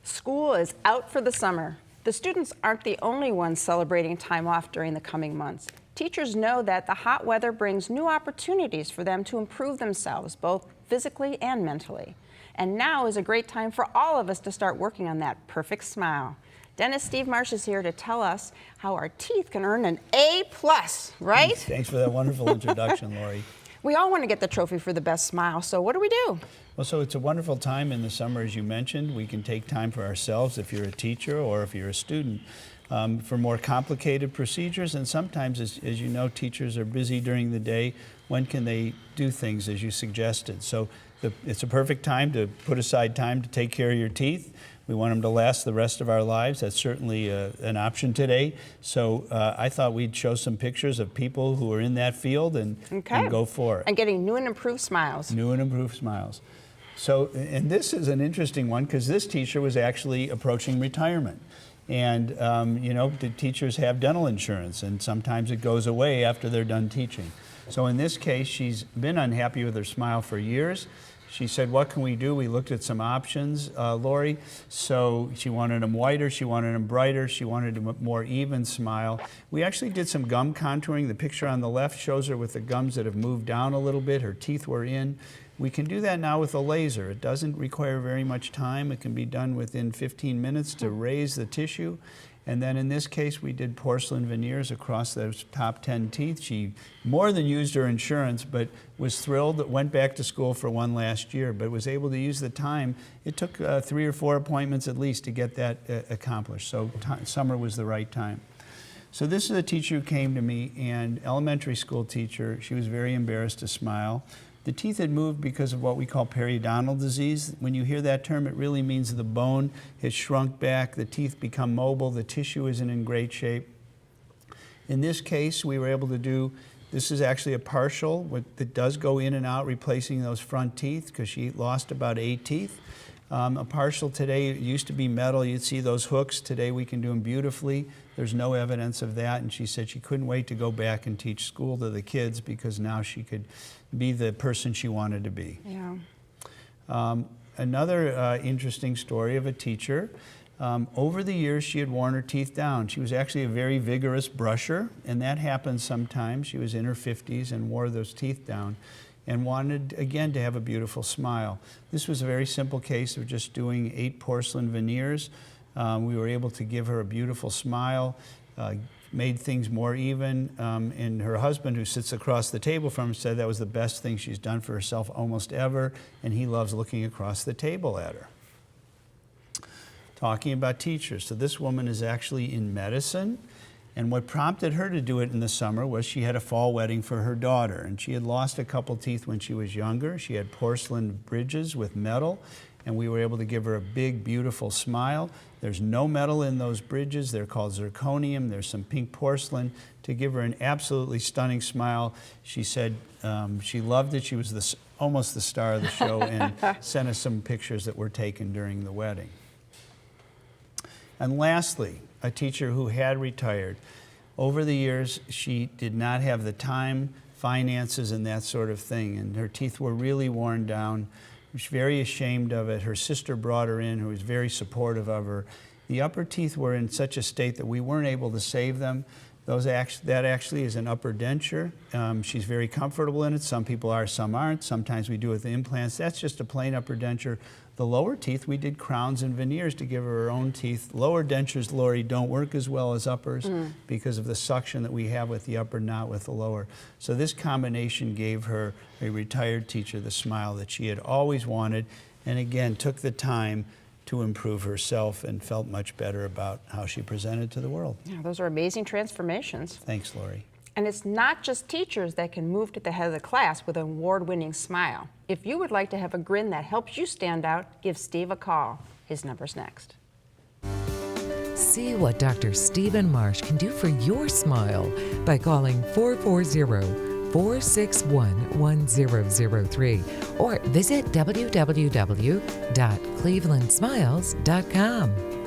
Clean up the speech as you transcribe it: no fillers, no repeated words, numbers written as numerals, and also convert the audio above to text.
School is out for the summer. The students aren't the only ones celebrating time off during the coming months. Teachers know that the hot weather brings new opportunities for them to improve themselves, both physically and mentally. And now is a great time for all of us to start working on that perfect smile. Dentist Steve Marsh is here to tell us how our teeth can earn an A+, right? Thanks for that wonderful introduction, Lori. We all want to get the trophy for the best smile, so what do we do? Well, so it's a wonderful time in the summer, as you mentioned. We can take time for ourselves if you're a teacher or if you're a student for more complicated procedures. And sometimes, as you know, teachers are busy during the day. When can they do things as you suggested? So it's a perfect time to put aside time to take care of your teeth. We want them to last the rest of our lives. That's certainly an option today. So I thought we'd show some pictures of people who are in that field and go for it. And getting new and improved smiles. New and improved smiles. So, and this is an interesting one because this teacher was actually approaching retirement. And, you know, the teachers have dental insurance, and sometimes it goes away after they're done teaching. So in this case, she's been unhappy with her smile for years. She said, what can we do? We looked at some options, Lori. So she wanted them whiter, she wanted them brighter, she wanted a more even smile. We actually did some gum contouring. The picture on the left shows her with the gums that have moved down a little bit. Her teeth were in. We can do that now with a laser. It doesn't require very much time. It can be done within 15 minutes to raise the tissue. And then in this case, we did porcelain veneers across those top 10 teeth. She more than used her insurance, but was thrilled that went back to school for one last year, but was able to use the time. It took 3 or 4 appointments at least to get that accomplished. So summer was the right time. So this is a teacher who came to me, and elementary school teacher. She was very embarrassed to smile. The teeth had moved because of what we call periodontal disease. When you hear that term, it really means the bone has shrunk back, the teeth become mobile, the tissue isn't in great shape. In this case, we were able to do, this is actually a partial that does go in and out, replacing those front teeth, because she lost about 8 teeth. A partial today, it used to be metal, you'd see those hooks. Today we can do them beautifully. There's no evidence of that, and she said she couldn't wait to go back and teach school to the kids because now she could be the person she wanted to be. Yeah. Another interesting story of a teacher. Over the years, she had worn her teeth down. She was actually a very vigorous brusher, and that happens sometimes. She was in her 50s and wore those teeth down and wanted, again, to have a beautiful smile. This was a very simple case of just doing 8 porcelain veneers. We were able to give her a beautiful smile, made things more even, and her husband, who sits across the table from her, said that was the best thing she's done for herself almost ever, and he loves looking across the table at her. Talking about teachers, so this woman is actually in medicine, and what prompted her to do it in the summer was she had a fall wedding for her daughter, and she had lost a couple teeth when she was younger. She had porcelain bridges with metal, and we were able to give her a big, beautiful smile. There's no metal in those bridges. They're called zirconium. There's some pink porcelain to give her an absolutely stunning smile. She said she loved it. She was almost the star of the show and sent us some pictures that were taken during the wedding. And lastly, a teacher who had retired. Over the years, she did not have the time, finances, and that sort of thing, and her teeth were really worn down. She was very ashamed of it. Her sister brought her in, who was very supportive of her. The upper teeth were in such a state that we weren't able to save them. That actually is an upper denture. She's very comfortable in it. Some people are, some aren't. Sometimes we do it with implants. That's just a plain upper denture. The lower teeth, we did crowns and veneers to give her her own teeth. Lower dentures, Lori, don't work as well as uppers because of the suction that we have with the upper, not with the lower. So this combination gave her, a retired teacher, the smile that she had always wanted, and again, took the time to improve herself and felt much better about how she presented to the world. Yeah, those are amazing transformations. Thanks, Lori. And it's not just teachers that can move to the head of the class with an award-winning smile. If you would like to have a grin that helps you stand out, give Steve a call. His number's next. See what Dr. Stephen Marsh can do for your smile by calling 440-461-1003 or visit www.clevelandsmiles.com.